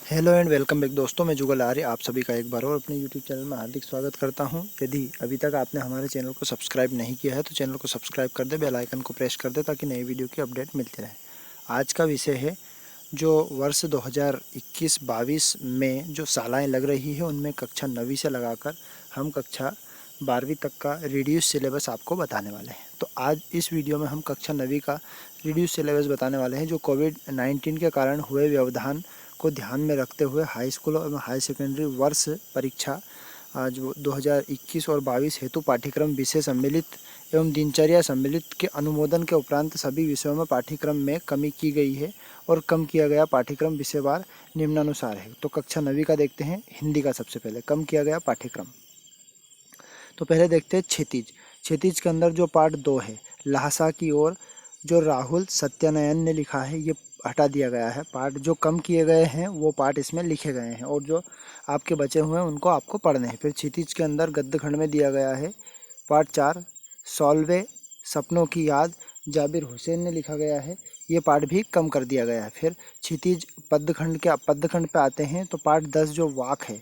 Hello and welcome back दोस्तों, मैं जुगल आर्य आप सभी का एक बार और अपने यूट्यूब चैनल में हार्दिक स्वागत करता हूं। यदि अभी तक आपने हमारे चैनल को सब्सक्राइब नहीं किया है तो चैनल को सब्सक्राइब कर दे, बेल आइकन को प्रेस कर दे ताकि नई वीडियो की अपडेट मिलती रहे। आज का विषय है जो वर्ष 2021-22 में जो शालाएँ लग रही है उनमें कक्षा 9वीं से लगाकर हम कक्षा 12वीं तक का रिड्यूस सिलेबस आपको बताने वाले हैं। तो आज इस वीडियो में हम कक्षा 9वीं का रिड्यूस सिलेबस बताने वाले हैं जो कोविड-19 के कारण हुए व्यवधान को ध्यान में रखते हुए हाई स्कूल एवं हाई सेकेंडरी वर्ष परीक्षा आज 2021 और 22 हेतु पाठ्यक्रम विषय सम्मिलित एवं दिनचर्या सम्मिलित के अनुमोदन के उपरांत सभी विषयों में पाठ्यक्रम में कमी की गई है और कम किया गया पाठ्यक्रम विषयवार निम्नानुसार है। तो कक्षा 9वीं का देखते हैं। हिंदी का सबसे पहले कम किया गया पाठ्यक्रम। तो पहले देखते हैं क्षितिज। क्षितिज के अंदर जो पार्ट 2 है लहासा की ओर, जो राहुल सत्यानयन ने लिखा है, ये हटा दिया गया है। पार्ट जो कम किए गए हैं वो पार्ट इसमें लिखे गए हैं और जो आपके बचे हुए हैं उनको आपको पढ़ने हैं। फिर क्षितिज के अंदर गद्यखंड में दिया गया है पार्ट 4 सॉल्वे सपनों की याद, जाबिर हुसैन ने लिखा गया है, ये पार्ट भी कम कर दिया गया है। फिर क्षितिज पद्यखंड पे आते हैं तो पार्ट 10 जो वाक है,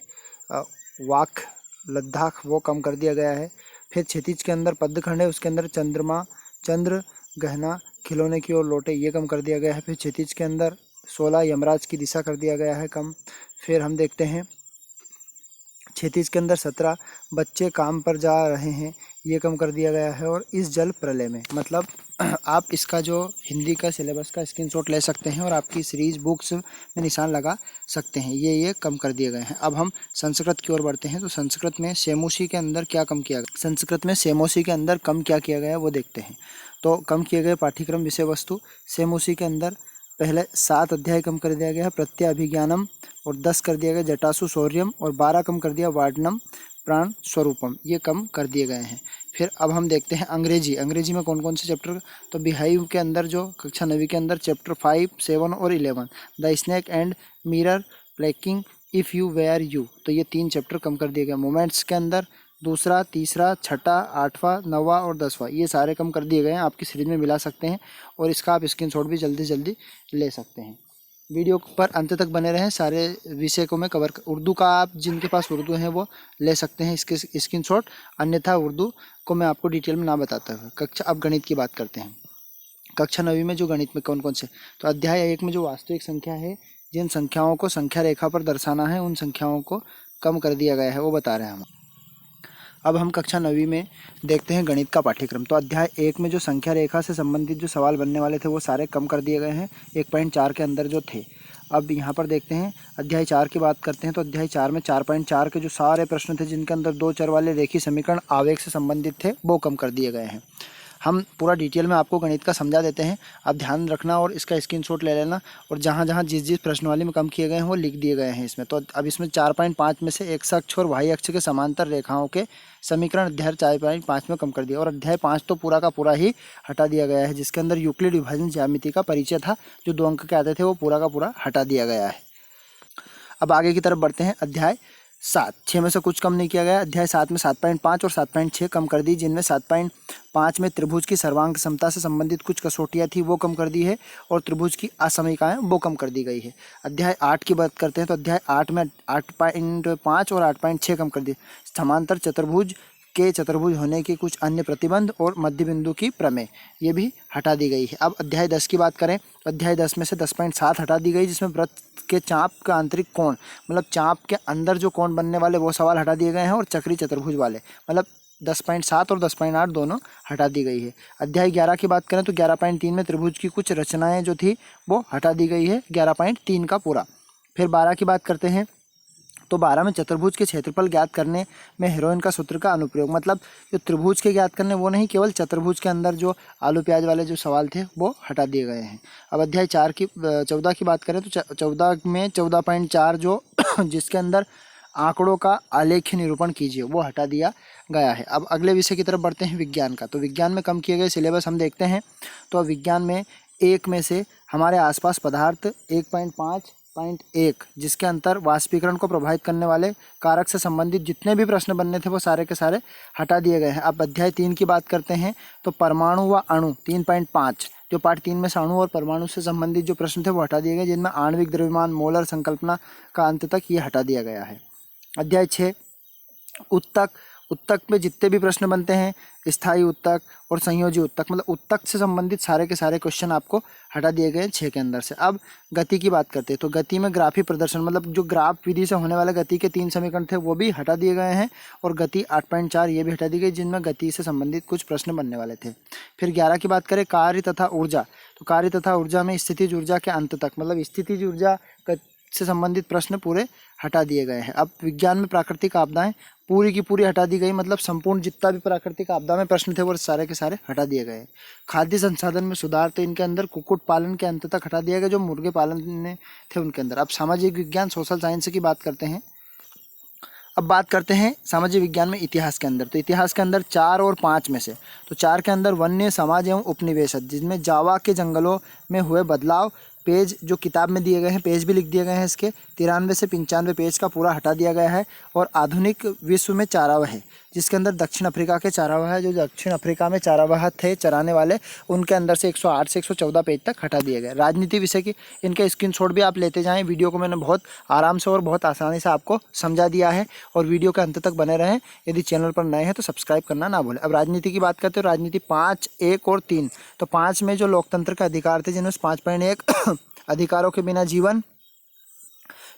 वाक लद्दाख, वो कम कर दिया गया है। फिर क्षितिज के अंदर पद्यखंड है, उसके अंदर चंद्रमा, चंद्र, गहना, खिलौने की ओर लौटे, ये कम कर दिया गया है। फिर क्षितिज के अंदर 16 यमराज की दिशा कर दिया गया है कम। फिर हम देखते हैं क्षितिज के अंदर 17 बच्चे काम पर जा रहे हैं, ये कम कर दिया गया है। और इस जल प्रलय में, मतलब आप इसका जो हिंदी का सिलेबस का स्क्रीनशॉट ले सकते हैं और आपकी सीरीज बुक्स में निशान लगा सकते हैं। ये कम कर दिए गए हैं। अब हम संस्कृत की ओर बढ़ते हैं। तो संस्कृत में सेमोसी के अंदर क्या कम किया गया, संस्कृत में सेमोसी के अंदर कम क्या किया गया वो देखते हैं। तो कम किए गए पाठ्यक्रम विषय वस्तु सेमोसी के अंदर पहले 7 अध्याय कम कर दिया गया है प्रत्यभिज्ञानम, और 10 कर दिया गया जटासु शौर्यम, और 12 कम कर दिया वार्डनम प्राण स्वरूपम, ये कम कर दिए गए हैं। फिर अब हम देखते हैं अंग्रेजी में कौन कौन से चैप्टर। तो बिहाइव के अंदर जो कक्षा 9वीं के अंदर चैप्टर 5, 7 और 11 द स्नेक एंड मिरर प्लेकिंग इफ़ यू वेयर यू, तो ये 3 चैप्टर कम कर दिए गए। मोमेंट्स के अंदर 2रा, 3रा, 6ठा, 8वां, 9वां और 10वां, ये सारे कम कर दिए गए हैं। आपकी सीरीज में मिला सकते हैं और इसका आप स्क्रीनशॉट भी जल्दी से जल्दी ले सकते हैं। वीडियो पर अंत तक बने रहें, सारे विषय को मैं कवर उर्दू का आप जिनके पास उर्दू है वो ले सकते हैं इसके स्क्रीनशॉट, अन्यथा उर्दू को मैं आपको डिटेल में ना बताता हुआ कक्षा। अब गणित की बात करते हैं। कक्षा 9वीं में जो गणित में कौन कौन से, तो अध्याय 1 में जो वास्तविक संख्या है, जिन संख्याओं को संख्या रेखा पर दर्शाना है उन संख्याओं को कम कर दिया गया है, वो बता रहे हैं हम। अब हम कक्षा 9वीं में देखते हैं गणित का पाठ्यक्रम। तो अध्याय 1 में जो संख्या रेखा से संबंधित जो सवाल बनने वाले थे वो सारे कम कर दिए गए हैं 1.4 के अंदर जो थे। अब यहाँ पर देखते हैं अध्याय 4 की बात करते हैं। तो अध्याय 4 में 4.4 के जो सारे प्रश्न थे जिनके अंदर 2 चर वाले रेखीय समीकरण आवेग से संबंधित थे वो कम कर दिए गए हैं। हम पूरा डिटेल में आपको गणित का समझा देते हैं, आप ध्यान रखना और इसका स्क्रीनशॉट ले लेना, और जहाँ जहाँ जिस प्रश्न वाले में कम किए गए हैं वो लिख दिए गए हैं इसमें। तो अब इसमें 4.5 में से एक्स अक्ष और वाई अक्ष के समांतर रेखाओं के समीकरण अध्याय 4.5 में कम कर दिया, और अध्याय 5 तो पूरा का पूरा ही हटा दिया गया है, जिसके अंदर यूक्लिड विभाजन ज्यामिति का परिचय था जो 2 अंक के आते थे, वो पूरा का पूरा हटा दिया गया है। अब आगे की तरफ बढ़ते हैं। अध्याय 7, 6 में से कुछ कम नहीं किया गया। अध्याय 7 में 7.5 और 7.6 कम कर दी, जिनमें 7.5 में त्रिभुज की सर्वांग समता से संबंधित कुछ कसौटियाँ थी वो कम कर दी है, और त्रिभुज की असमीकाएँ वो कम कर दी गई है। अध्याय 8 की बात करते हैं। तो अध्याय 8 में 8.5 और 8.6 कम कर दी, समांतर चतुर्भुज के चतुर्भुज होने के कुछ अन्य प्रतिबंध और मध्य बिंदु की प्रमेय, ये भी हटा दी गई है। अब अध्याय 10 की बात करें। अध्याय 10 में से 10.7 हटा दी गई, जिसमें वृत्त के चाप का आंतरिक कोण, मतलब चाप के अंदर जो कोण बनने वाले वो सवाल हटा दिए गए हैं, और चक्री चतुर्भुज वाले, मतलब 10.7 और 10.8 दोनों हटा दी गई है। अध्याय 11 की बात करें तो 11.3 में त्रिभुज की कुछ रचनाएं जो थी वो हटा दी गई है, 11.3 का पूरा। फिर 12 की बात करते हैं। तो 12 में चतुर्भुज के क्षेत्रफल ज्ञात करने में हेरोइन का सूत्र का अनुप्रयोग, मतलब जो त्रिभुज के ज्ञात करने वो नहीं, केवल चतुर्भुज के अंदर जो आलू प्याज वाले जो सवाल थे वो हटा दिए गए हैं। अब अध्याय 14 की बात करें तो 14 में 14.4 जो जिसके अंदर आंकड़ों का आलेख्य निरूपण कीजिए वो हटा दिया गया है। अब अगले विषय की तरफ बढ़ते हैं, विज्ञान का। तो विज्ञान में कम किए गए सिलेबस हम देखते हैं। तो विज्ञान में 1 में से हमारे आसपास पदार्थ 1.5.1, जिसके अंतर वाष्पीकरण को प्रभावित करने वाले कारक से संबंधित जितने भी प्रश्न बनने थे वो सारे के सारे हटा दिए गए हैं। अब अध्याय 3 की बात करते हैं। तो परमाणु व अणु 3.5, जो पार्ट 3 में अणु और परमाणु से संबंधित जो प्रश्न थे वो हटा दिए गए, जिनमें आणविक द्रव्यमान, मोलर संकल्पना का अंत तक ये हटा दिया गया है। अध्याय 6 उत्तक। उत्तक में जितने भी प्रश्न बनते हैं, स्थायी उत्तक और संयोजी उत्तक, मतलब उत्तक से संबंधित सारे के सारे क्वेश्चन आपको हटा दिए गए हैं 6 के अंदर से। अब गति की बात करते हैं तो गति में ग्राफी प्रदर्शन, मतलब जो ग्राफ विधि से होने वाले गति के 3 समीकरण थे वो भी हटा दिए गए हैं, और गति 8.4 ये भी हटा दी गई, जिनमें गति से संबंधित कुछ प्रश्न बनने वाले थे। फिर 11 की बात करें कार्य तथा ऊर्जा, तो कार्य तथा ऊर्जा में स्थितिज ऊर्जा के अंत तक, मतलब स्थितिज ऊर्जा से संबंधित प्रश्न पूरे हटा दिए गए हैं। अब विज्ञान में प्राकृतिक आपदाएं पूरी की पूरी हटा दी गई, मतलब संपूर्ण जितना भी प्राकृतिक आपदा में प्रश्न थे वो सारे के सारे हटा दिए गए। खाद्य संसाधन में सुधार, तो इनके अंदर कुक्कुट पालन के अंत तक हटा दिया गया, जो मुर्गे पालन में थे उनके अंदर। अब सामाजिक विज्ञान सोशल साइंस की बात करते हैं। अब बात करते हैं सामाजिक विज्ञान में इतिहास के अंदर, तो इतिहास के अंदर 4 और 5 में से, तो 4 के अंदर वन्य समाज एवं उपनिवेश, जिसमें जावा के जंगलों में हुए बदलाव, पेज जो किताब में दिए गए हैं पेज भी लिख दिए गए हैं इसके, 93 से 95 पेज का पूरा हटा दिया गया है। और आधुनिक विश्व में चारावाह है, जिसके अंदर दक्षिण अफ्रीका के चारावाह है, जो दक्षिण अफ्रीका में चारावाह थे चराने वाले, उनके अंदर से 108 से 114 पेज तक हटा दिए गए। राजनीति विषय की इनके स्क्रीनशॉट भी आप लेते जाएं, वीडियो को मैंने बहुत आराम से और बहुत आसानी से आपको समझा दिया है, और वीडियो के अंत तक बने रहें। यदि चैनल पर नए हैं तो सब्सक्राइब करना ना भूलें। अब राजनीति की बात करते हैं, राजनीति 5, 1 और 3, तो 5 में जो लोकतंत्र के अधिकार थे, जिनमें 5.1 अधिकारों के बिना जीवन,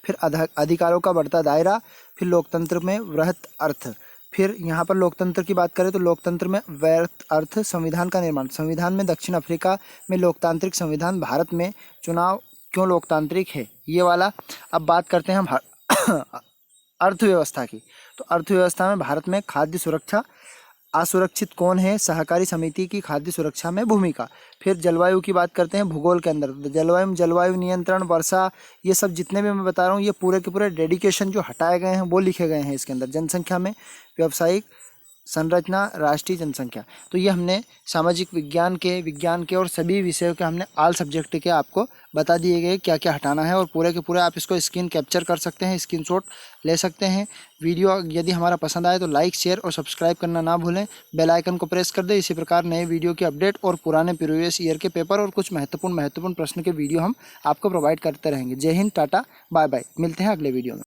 फिर अधिकारों का बढ़ता दायरा, फिर लोकतंत्र में वृहत अर्थ। फिर यहाँ पर लोकतंत्र की बात करें तो लोकतंत्र में वृहत अर्थ, संविधान का निर्माण, संविधान में दक्षिण अफ्रीका में लोकतांत्रिक संविधान, भारत में चुनाव क्यों लोकतांत्रिक है, ये वाला। अब बात करते हैं हम अर्थव्यवस्था की, तो अर्थव्यवस्था में भारत में खाद्य सुरक्षा, असुरक्षित कौन है, सहकारी समिति की खाद्य सुरक्षा में भूमिका। फिर जलवायु की बात करते हैं भूगोल के अंदर, जलवायु नियंत्रण, वर्षा, ये सब जितने भी मैं बता रहा हूँ ये पूरे के पूरे डेडिकेशन जो हटाए गए हैं वो लिखे गए हैं इसके अंदर। जनसंख्या में व्यावसायिक संरचना, राष्ट्रीय जनसंख्या, तो ये हमने सामाजिक विज्ञान के और सभी विषयों के हमने ऑल सब्जेक्ट के आपको बता दिए गए क्या क्या हटाना है, और पूरे के पूरे आप इसको स्क्रीन कैप्चर कर सकते हैं, स्क्रीनशॉट ले सकते हैं। वीडियो यदि हमारा पसंद आए तो लाइक, शेयर और सब्सक्राइब करना ना भूलें, बेल आइकन को प्रेस कर दें। इसी प्रकार नए वीडियो की अपडेट और पुराने प्रीवियस ईयर के पेपर और कुछ महत्वपूर्ण प्रश्न के वीडियो हम आपको प्रोवाइड करते रहेंगे। जय हिंद, टाटा, बाय बाय, मिलते हैं अगले वीडियो में।